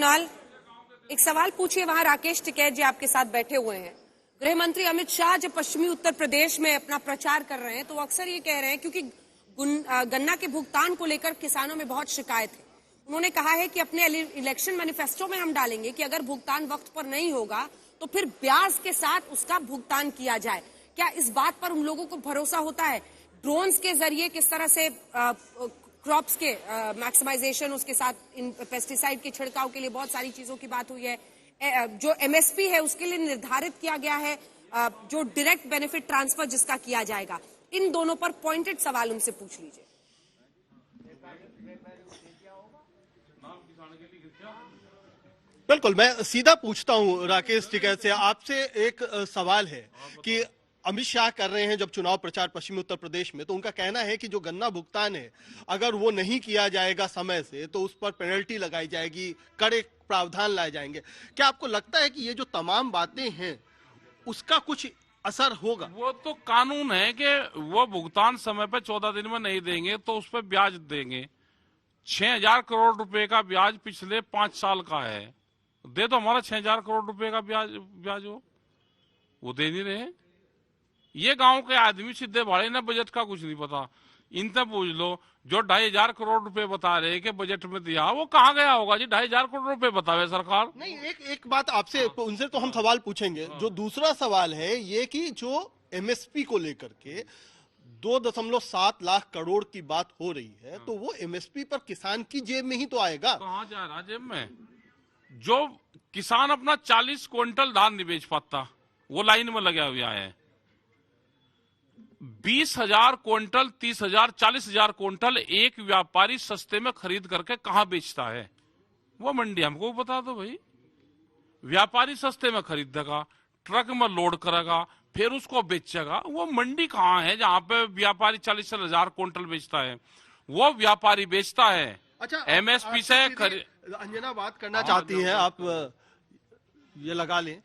कुणाल, एक सवाल पूछिए। वहां राकेश टिकैत जी आपके साथ बैठे हुए हैं। गृह मंत्री अमित शाह जब पश्चिमी उत्तर प्रदेश में अपना प्रचार कर रहे हैं तो अक्सर ये कह रहे हैं, क्योंकि गन्ना के भुगतान को लेकर किसानों में बहुत शिकायत है। उन्होंने कहा है कि अपने इलेक्शन मैनिफेस्टो में हम डालेंगे कि अगर भुगतान वक्त पर नहीं होगा तो फिर ब्याज के साथ उसका भुगतान किया जाए। क्या इस बात पर उन लोगों को भरोसा होता है? ड्रोन्स के जरिए किस तरह से क्रॉप्स के मैक्सिमाइजेशन, उसके साथ इन पेस्टिसाइड के छिड़काव के लिए बहुत सारी चीजों की बात हुई है। जो एमएसपी है उसके लिए निर्धारित किया गया है, जो डायरेक्ट बेनिफिट ट्रांसफर जिसका किया जाएगा। इन दोनों पर पॉइंटेड सवाल उनसे पूछ लीजिए। बिल्कुल, मैं सीधा पूछता हूं राकेश टिकैत से। आपसे एक सवाल है कि अमित शाह कर रहे हैं जब चुनाव प्रचार पश्चिमी उत्तर प्रदेश में, तो उनका कहना है कि जो गन्ना भुगतान है अगर वो नहीं किया जाएगा समय से तो उस पर पेनल्टी लगाई जाएगी, कड़े प्रावधान लाए जाएंगे। क्या आपको लगता है कि ये जो तमाम बातें हैं उसका कुछ असर होगा? वो तो कानून है कि वो भुगतान समय पे 14 दिन में नहीं देंगे तो उस पर ब्याज देंगे। 6,000 करोड़ रुपए का ब्याज पिछले 5 साल का है। दे तो हमारा 6,000 करोड़ रुपए का ब्याज हो, वो दे नहीं रहे। ये गांव के आदमी सीधे भाड़े ना, बजट का कुछ नहीं पता। इनसे पूछ लो, जो 2,500 करोड़ रुपए बता रहे कि बजट में दिया, वो कहाँ गया होगा जी? 2,500 करोड़ रुपए बतावे सरकार। नहीं, एक बात आपसे, उनसे तो हम सवाल पूछेंगे। जो दूसरा सवाल है ये कि जो एमएसपी को लेकर के 2.7 लाख करोड़ की बात हो रही है, तो वो एमएसपी पर किसान की जेब में ही तो आएगा। कहाँ जा रहा जेब में? जो किसान अपना 40 क्विंटल धान नहीं बेच पाता, वो लाइन में लगा हुआ है। 20,000 क्विंटल, 30,000, 40,000 क्विंटल एक व्यापारी सस्ते में खरीद करके कहां बेचता है? वो मंडी हमको बता दो भाई। व्यापारी सस्ते में खरीदेगा, ट्रक में लोड करेगा, फिर उसको बेचेगा। वो मंडी कहां है जहां पे व्यापारी 40,000 क्विंटल बेचता है? वो व्यापारी बेचता है। अच्छा, एमएसपी से अंजना बात करना चाहती हैं, आप ये लगा लें।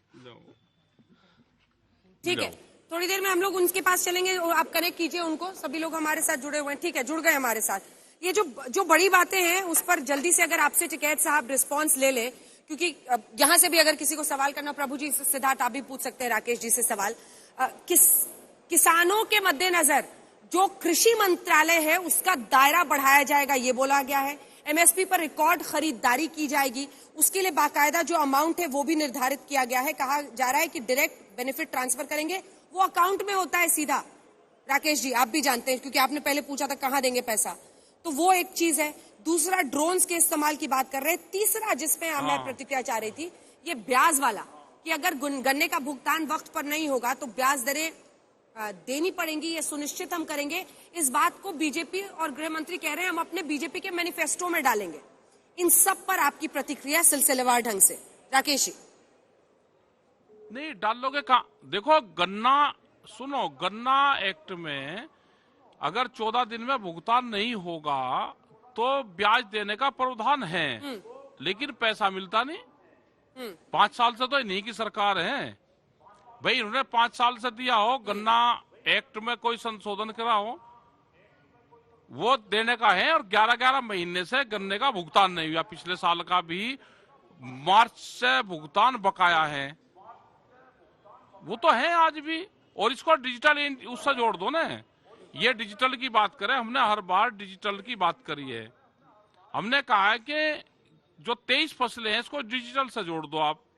ठीक है, थोड़ी देर में हम लोग उनके पास चलेंगे, आप कनेक्ट कीजिए उनको। सभी लोग हमारे साथ जुड़े हुए हैं। ठीक है, जुड़ गए हमारे साथ। ये जो बड़ी बातें हैं उस पर जल्दी से अगर आपसे टिकैत साहब रिस्पांस ले लें, क्योंकि यहां से भी अगर किसी को सवाल करना, प्रभु जी, सिद्धार्थ आप भी पूछ सकते हैं राकेश जी से सवाल। किसानों के मद्देनजर जो कृषि मंत्रालय है उसका दायरा बढ़ाया जाएगा, ये बोला गया है। एमएसपी पर रिकॉर्ड खरीदारी की जाएगी, उसके लिए बाकायदा जो अमाउंट है वो भी निर्धारित किया गया है। कहा जा रहा है कि डायरेक्ट बेनिफिट ट्रांसफर करेंगे, वो अकाउंट में होता है सीधा। राकेश जी आप भी जानते हैं, क्योंकि आपने पहले पूछा था कहां देंगे पैसा, तो वो एक चीज है। दूसरा, ड्रोन्स के इस्तेमाल की बात कर रहे हैं। तीसरा, जिसमें मैं प्रतिक्रिया चाह रही थी, ये ब्याज वाला, कि अगर गन्ने का भुगतान वक्त पर नहीं होगा तो ब्याज दरें देनी पड़ेंगी, ये सुनिश्चित हम करेंगे। इस बात को बीजेपी और गृह मंत्री कह रहे हैं हम अपने बीजेपी के मैनिफेस्टो में डालेंगे। इन सब पर आपकी प्रतिक्रिया सिलसिलेवार ढंग से, राकेश जी। नहीं डालोगे कहाँ? देखो, गन्ना सुनो, गन्ना एक्ट में अगर 14 दिन में भुगतान नहीं होगा तो ब्याज देने का प्रावधान है, लेकिन पैसा मिलता नहीं। 5 साल से तो इन्हीं की सरकार है भाई। इन्होंने 5 साल से दिया हो, गन्ना एक्ट में कोई संशोधन करा हो, वो देने का है। और 11-11 महीने से गन्ने का भुगतान नहीं हुआ। पिछले साल का भी मार्च से भुगतान बकाया है, वो तो है आज भी। और इसको डिजिटल उससे जोड़ दो ना। ये डिजिटल की बात करें, हमने हर बार डिजिटल की बात करी है। हमने कहा है कि जो 23 फसलें हैं इसको डिजिटल से जोड़ दो आप।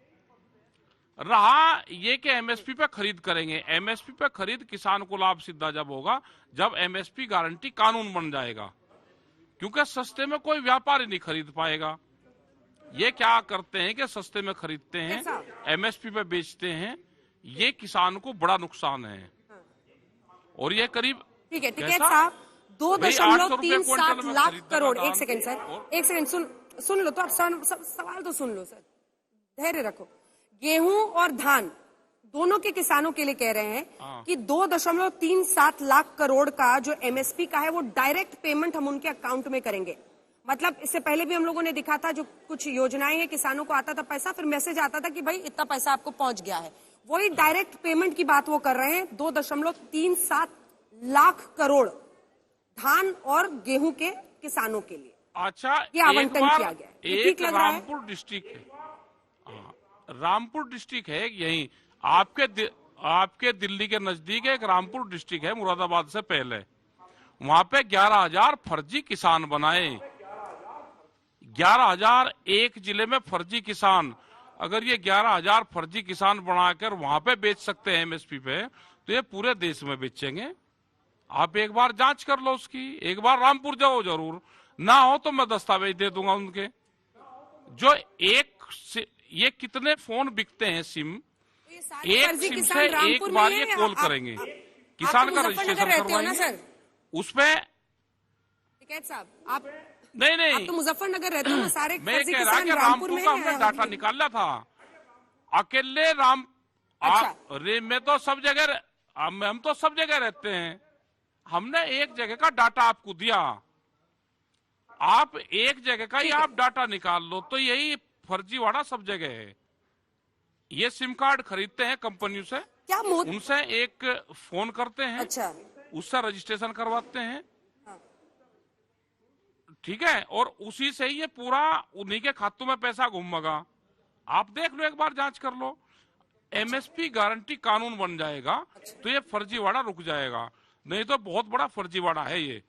रहा ये कि एमएसपी पे खरीद करेंगे, एमएसपी पे खरीद किसान को लाभ सीधा जब होगा जब एमएसपी गारंटी कानून बन जाएगा, क्योंकि सस्ते में कोई व्यापारी नहीं खरीद पाएगा। ये क्या करते हैं कि सस्ते में खरीदते हैं, एमएसपी पे बेचते हैं, ये किसान को बड़ा नुकसान है। और ये करीब, ठीक है टिकैत साहब, 2.37 लाख करोड़। एक सेकंड सर, एक सेकंड सुन लो तो आप सवाल तो सुन लो सर, धैर्य रखो। गेहूं और धान दोनों के किसानों के लिए कह रहे हैं कि 2.37 लाख करोड़ का जो एमएसपी का है वो डायरेक्ट पेमेंट हम उनके अकाउंट में करेंगे। मतलब इससे पहले भी हम लोगों ने दिखा था, जो कुछ योजनाएं हैं किसानों को आता था पैसा, फिर मैसेज आता था कि भाई इतना पैसा आपको पहुंच गया है। वही डायरेक्ट पेमेंट की बात वो कर रहे हैं। 2.37 लाख करोड़ धान और गेहूं के किसानों के लिए। अच्छा, ये आवंटन किया गया है, ये एक ठीक लग रहा है? रामपुर डिस्ट्रिक्ट है, हाँ, रामपुर डिस्ट्रिक्ट है यही आपके दिल्ली के नजदीक एक रामपुर डिस्ट्रिक्ट है, मुरादाबाद से पहले। वहां पे 11,000 फर्जी किसान बनाए, 11,000 एक जिले में फर्जी किसान। अगर ये 11,000 फर्जी किसान बनाकर वहां पे बेच सकते हैं एमएसपी पे, तो ये पूरे देश में बेचेंगे। आप एक बार जांच कर लो उसकी, एक बार रामपुर जाओ जरूर, ना हो तो मैं दस्तावेज दे दूंगा उनके। जो ये कितने फोन बिकते हैं सिम, ये सारे एक फर्जी सिम किसान से रामपुर एक में बार हैं ये या कॉल आप- करेंगे, आप किसान तो का मुजफ्फरनगर रजिस्ट्रेशन रहते हो ना करवाएंगे सर? उसमें। टिकैत साहब, आप नहीं तो मुजफ्फरनगर रहते हो ना? सारे मैं फर्जी कह रहा किसान कि रामपुर रामपुर में का हैं हमने या- डाटा निकाला था अकेले अच्छा। मैं तो सब जगह, हम तो सब जगह रहते हैं, हमने एक जगह का डाटा आपको दिया, आप एक जगह का ही आप डाटा निकाल लो, तो यही फर्जीवाड़ा सब जगह है। ये सिम कार्ड खरीदते हैं कंपनियों से, क्या मोदी? उनसे एक फोन करते हैं, अच्छा, उससे रजिस्ट्रेशन करवाते हैं, हाँ। ठीक है, और उसी से ही ये पूरा उन्हीं के खातों में पैसा घूमेगा। आप देख लो, एक बार जांच कर लो, एमएसपी गारंटी कानून बन जाएगा तो ये फर्जीवाड़ा रुक जाएगा, नहीं तो बहुत बड़ा फर्जीवाड़ा है ये।